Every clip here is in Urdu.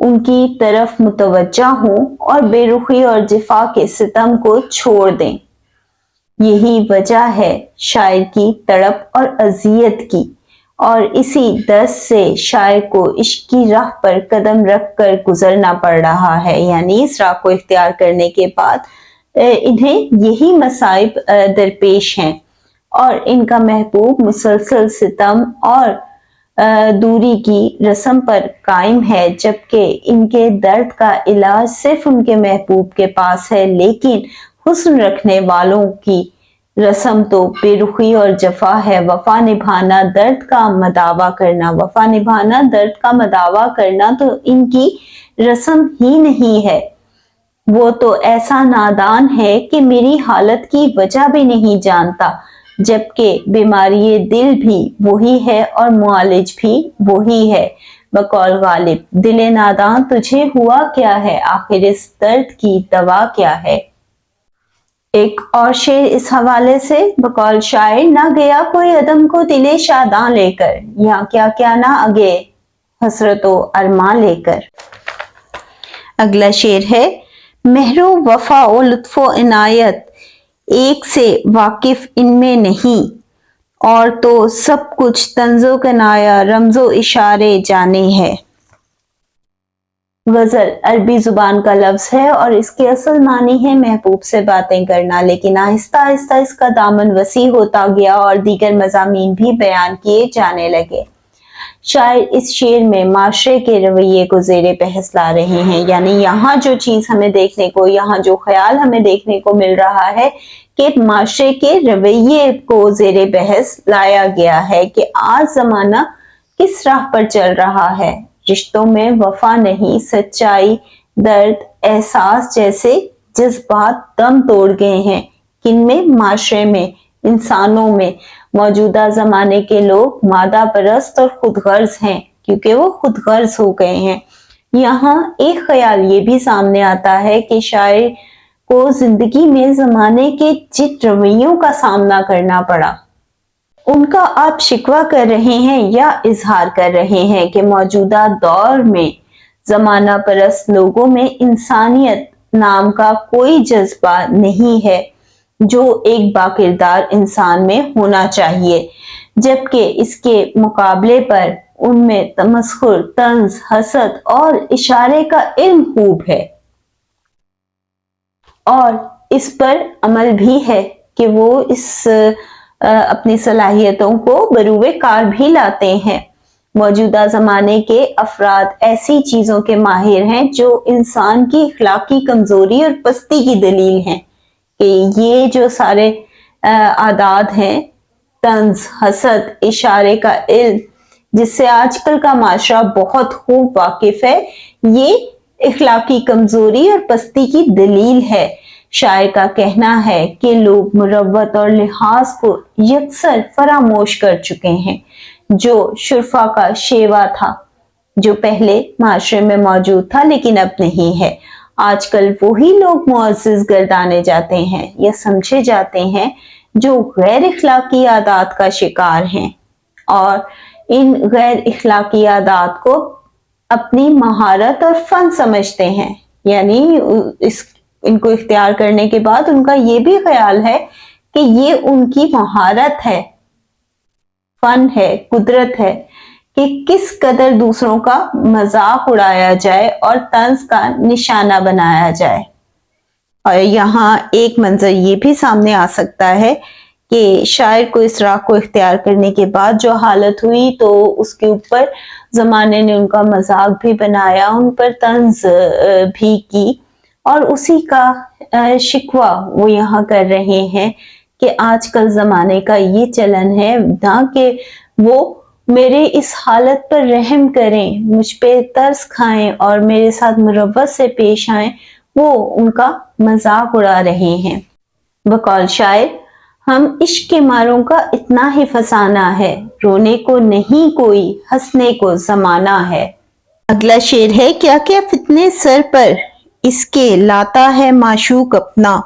ان کی طرف متوجہ ہوں اور بے رخی اور جفا کے ستم کو چھوڑ دیں۔ یہی وجہ ہے شاعر کی تڑپ اور اذیت کی، اور اسی درد سے شاعر کو عشق کی راہ پر قدم رکھ کر گزرنا پڑ رہا ہے۔ یعنی اس راہ کو اختیار کرنے کے بعد انہیں یہی مصائب درپیش ہیں، اور ان کا محبوب مسلسل ستم اور دوری کی رسم پر قائم ہے، جبکہ ان کے درد کا علاج صرف ان کے محبوب کے پاس ہے، لیکن حسن رکھنے والوں کی رسم تو بے رخی اور جفا ہے۔ وفا نبھانا درد کا مداوا کرنا، وفا نبھانا درد کا مداوا کرنا تو ان کی رسم ہی نہیں ہے۔ وہ تو ایسا نادان ہے کہ میری حالت کی وجہ بھی نہیں جانتا، جبکہ بیماری دل بھی وہی ہے اور معالج بھی وہی ہے۔ بقول غالب، دل نادان تجھے ہوا کیا ہے، آخر اس درد کی دوا کیا ہے۔ ایک اور شعر اس حوالے سے بقول شاعر، نہ گیا کوئی عدم کو دل شاداں لے کر، یہاں کیا کیا نہ اگے حسرت و ارماں لے کر۔ اگلا شعر ہے، مہر و وفا و لطف و عنایت ایک سے واقف ان میں نہیں، اور تو سب کچھ طنز و کنایہ رمز و اشارے جانے ہے۔ غزل عربی زبان کا لفظ ہے اور اس کے اصل معنی ہے محبوب سے باتیں کرنا، لیکن آہستہ آہستہ اس کا دامن وسیع ہوتا گیا اور دیگر مضامین بھی بیان کیے جانے لگے۔ شاعر اس شعر میں معاشرے کے رویے کو زیر بحث لا رہے ہیں، یعنی یہاں جو چیز ہمیں دیکھنے کو، یہاں جو خیال ہمیں دیکھنے کو مل رہا ہے کہ معاشرے کے رویے کو زیر بحث لایا گیا ہے کہ آج زمانہ کس راہ پر چل رہا ہے۔ رشتوں میں وفا نہیں، سچائی، درد، احساس جیسے جذبات دم توڑ گئے ہیں۔ کن میں؟ معاشرے میں، انسانوں میں۔ موجودہ زمانے کے لوگ مادہ پرست اور خود غرض ہیں، کیونکہ وہ خود غرض ہو گئے ہیں۔ یہاں ایک خیال یہ بھی سامنے آتا ہے کہ شاعر کو زندگی میں زمانے کے جن رویوں کا سامنا کرنا پڑا، ان کا آپ شکوہ کر رہے ہیں یا اظہار کر رہے ہیں کہ موجودہ دور میں زمانہ پرست لوگوں میں انسانیت نام کا کوئی جذبہ نہیں ہے جو ایک باکردار انسان میں ہونا چاہیے، جبکہ اس کے مقابلے پر ان میں تمسخر، طنز، حسد اور اشارے کا علم خوب ہے، اور اس پر عمل بھی ہے کہ وہ اپنی صلاحیتوں کو بروئے کار بھی لاتے ہیں۔ موجودہ زمانے کے افراد ایسی چیزوں کے ماہر ہیں جو انسان کی اخلاقی کمزوری اور پستی کی دلیل ہیں، کہ یہ جو سارے عادات ہیں، طنز، حسد، اشارے کا علم، جس سے آج کل کا معاشرہ بہت خوب واقف ہے، یہ اخلاقی کمزوری اور پستی کی دلیل ہے۔ شاعر کا کہنا ہے کہ لوگ مروت اور لحاظ کو یکسر فراموش کر چکے ہیں، جو شرفا کا شیوا تھا، جو پہلے معاشرے میں موجود تھا لیکن اب نہیں ہے۔ آج کل وہی لوگ معزز گردانے جاتے ہیں یا سمجھے جاتے ہیں جو غیر اخلاقی عادات کا شکار ہیں، اور ان غیر اخلاقی عادات کو اپنی مہارت اور فن سمجھتے ہیں، یعنی ان کو اختیار کرنے کے بعد ان کا یہ بھی خیال ہے کہ یہ ان کی مہارت ہے، فن ہے، قدرت ہے کہ کس قدر دوسروں کا مذاق اڑایا جائے اور طنز کا نشانہ بنایا جائے۔ اور یہاں ایک منظر یہ بھی سامنے آ سکتا ہے کہ شاعر کو اس راہ کو اختیار کرنے کے بعد جو حالت ہوئی تو اس کے اوپر زمانے نے ان کا مذاق بھی بنایا، ان پر طنز بھی کی، اور اسی کا شکوہ وہ یہاں کر رہے ہیں کہ آج کل زمانے کا یہ چلن ہے نہ کہ وہ میرے اس حالت پر رحم کریں، مجھ پہ ترس کھائیں اور میرے ساتھ مروت سے پیش آئیں، وہ ان کا مذاق اڑا رہے ہیں۔ بقول شاعر، ہم عشق کے ماروں کا اتنا ہی فسانہ ہے، رونے کو نہیں کوئی ہنسنے کو زمانہ ہے۔ اگلا شعر ہے، کیا کیا فتنے سر پر اس کے لاتا ہے معشوق اپنا،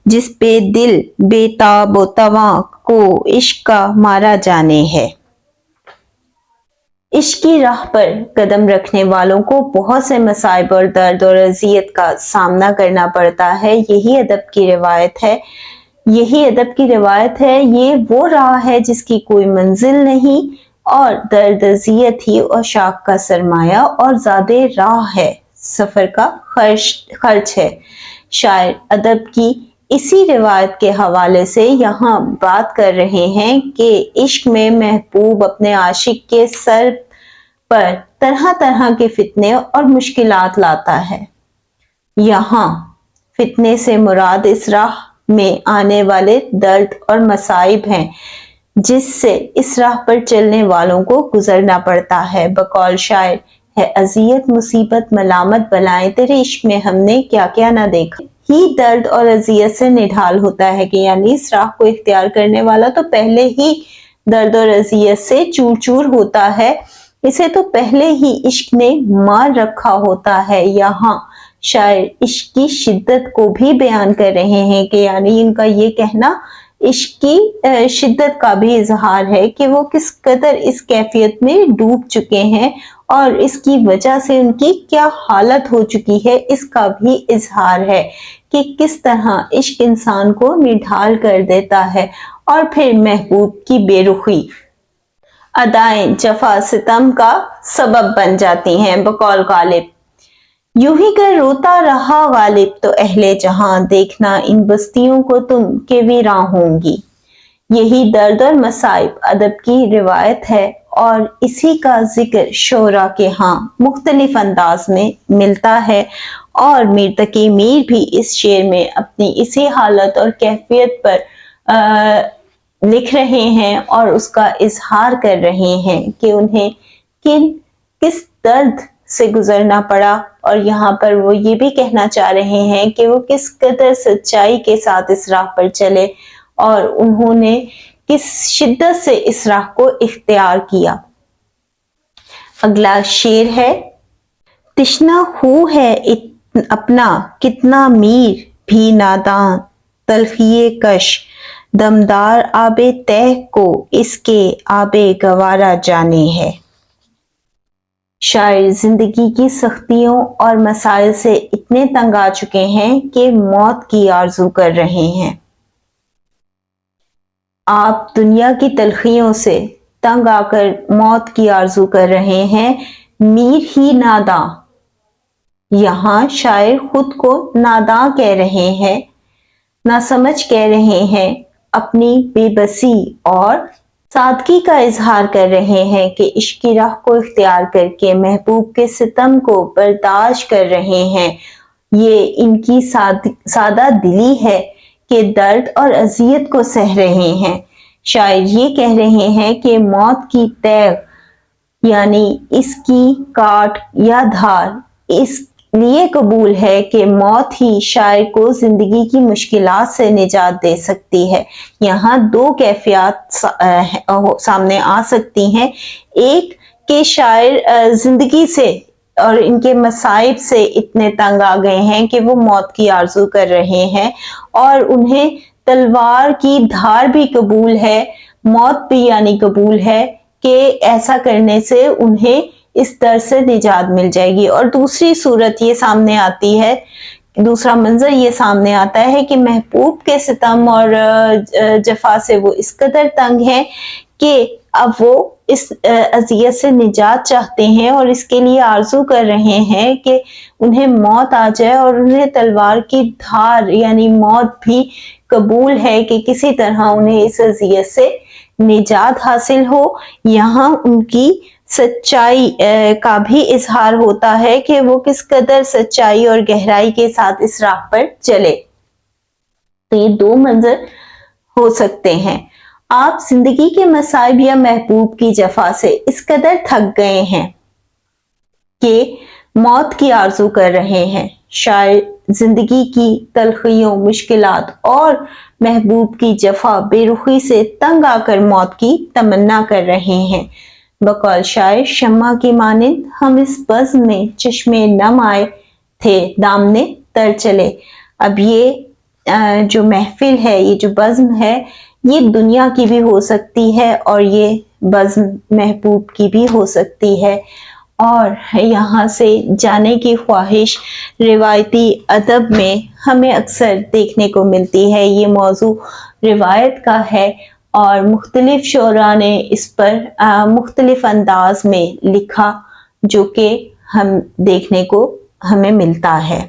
جس پہ دل بے تاب و تواں کو عشق کا مارا جانے ہے۔ عشق کی راہ پر قدم رکھنے والوں کو بہت سے مصائب اور درد اور اذیت کا سامنا کرنا پڑتا ہے. یہی ادب کی روایت ہے. یہ وہ راہ ہے جس کی کوئی منزل نہیں اور درد اذیت ہی اور شاخ کا سرمایہ اور زیادہ راہ ہے، سفر کا خرچ ہے. شاعر ادب کی اسی روایت کے حوالے سے یہاں بات کر رہے ہیں کہ عشق میں محبوب اپنے عاشق کے سر پر طرح طرح کے فتنے اور مشکلات لاتا ہے. یہاں فتنے سے مراد اس راہ میں آنے والے درد اور مصائب ہیں جس سے اس راہ پر چلنے والوں کو گزرنا پڑتا ہے. بقول شاعر ہے اذیت مصیبت ملامت بلائیں تیرے عشق میں ہم نے کیا کیا نہ دیکھا. ہی درد اور اذیت سے نڈھال ہوتا ہے کہ یعنی اس راہ کو اختیار کرنے والا تو پہلے ہی درد اور اذیت سے چور چور ہوتا ہے، اسے تو پہلے ہی عشق نے مار رکھا ہوتا ہے. یہاں شاعر عشق کی شدت کو بھی بیان کر رہے ہیں کہ یعنی ان کا یہ کہنا عشق کی شدت کا بھی اظہار ہے کہ وہ کس قدر اس کیفیت میں ڈوب چکے ہیں اور اس کی وجہ سے ان کی کیا حالت ہو چکی ہے، اس کا بھی اظہار ہے کہ کس طرح عشق انسان کو نڈھال کر دیتا ہے اور پھر محبوب کی بے رخی ادائیں جفا ستم کا سبب بن جاتی ہیں. بقول غالب یوں ہی کر روتا رہا غالب تو اہل جہاں دیکھنا ان بستیوں کو تم کہ ویراں ہوں گی. یہی درد اور مصائب ادب کی روایت ہے اور اسی کا ذکر شعراء کے ہاں مختلف انداز میں ملتا ہے اور میر تقی میر بھی اس شعر میں اپنی اسی حالت اور کیفیت پر لکھ رہے ہیں اور اس کا اظہار کر رہے ہیں کہ انہیں کس درد سے گزرنا پڑا اور یہاں پر وہ یہ بھی کہنا چاہ رہے ہیں کہ وہ کس قدر سچائی کے ساتھ اس راہ پر چلے اور انہوں نے کس شدت سے اس راہ کو اختیار کیا. اگلا شعر ہے تشنا خو ہے اپنا کتنا میر بھی ناداں تلخیے کش دمدار آب تہ کو اس کے آب گوارا جانے ہے. شاعر زندگی کی سختیوں اور مسائل سے اتنے تنگ آ چکے ہیں کہ موت کی آرزو کر رہے ہیں. آپ دنیا کی تلخیوں سے تنگ آ کر موت کی آرزو کر رہے ہیں. میر ہی ناداں، یہاں شاعر خود کو ناداں کہہ رہے ہیں، ناسمجھ کہہ رہے ہیں، اپنی بے بسی اور سادگی کا اظہار کر رہے ہیں کہ عشق کی راہ کو اختیار کر کے محبوب کے ستم کو برداشت کر رہے ہیں. یہ ان کی سادہ دلی ہے کہ درد اور اذیت کو سہ رہے ہیں. شاعر یہ کہہ رہے ہیں کہ موت کی تیغ یعنی اس کی کاٹ یا دھار اس لیے قبول ہے کہ موت ہی شاعر کو زندگی کی مشکلات سے نجات دے سکتی ہے. یہاں دو کیفیات سامنے آ سکتی ہیں، ایک کہ شاعر زندگی سے اور ان کے مصائب سے اتنے تنگ آ گئے ہیں کہ وہ موت کی آرزو کر رہے ہیں اور انہیں تلوار کی دھار بھی قبول ہے، موت بھی یعنی قبول ہے کہ ایسا کرنے سے انہیں اس در سے نجات مل جائے گی. اور دوسری صورت یہ سامنے آتی ہے، دوسرا منظر یہ سامنے آتا ہے کہ محبوب کے ستم اور جفا سے وہ اس قدر تنگ ہیں کہ اب وہ اس اذیت سے نجات چاہتے ہیں اور اس کے لیے آرزو کر رہے ہیں کہ انہیں موت آ جائے اور انہیں تلوار کی دھار یعنی موت بھی قبول ہے کہ کسی طرح انہیں اس اذیت سے نجات حاصل ہو. یہاں ان کی سچائی کا بھی اظہار ہوتا ہے کہ وہ کس قدر سچائی اور گہرائی کے ساتھ اس راہ پر چلے. تو یہ دو منظر ہو سکتے ہیں. آپ زندگی کے مصائب یا محبوب کی جفا سے اس قدر تھک گئے ہیں کہ موت کی آرزو کر رہے ہیں. شاعر زندگی کی تلخیوں مشکلات اور محبوب کی جفا بے رخی سے تنگ آ کر موت کی تمنا کر رہے ہیں. بقول شاعر شمع کی مانند ہم اس بزم میں چشمے نم آئے تھے دامنے تر چلے. اب یہ جو محفل ہے، یہ جو بزم ہے، یہ دنیا کی بھی ہو سکتی ہے اور یہ بزم محبوب کی بھی ہو سکتی ہے، اور یہاں سے جانے کی خواہش روایتی ادب میں ہمیں اکثر دیکھنے کو ملتی ہے۔ یہ موضوع روایت کا ہے اور مختلف شعراء نے اس پر مختلف انداز میں لکھا، جو کہ ہم دیکھنے کو ہمیں ملتا ہے۔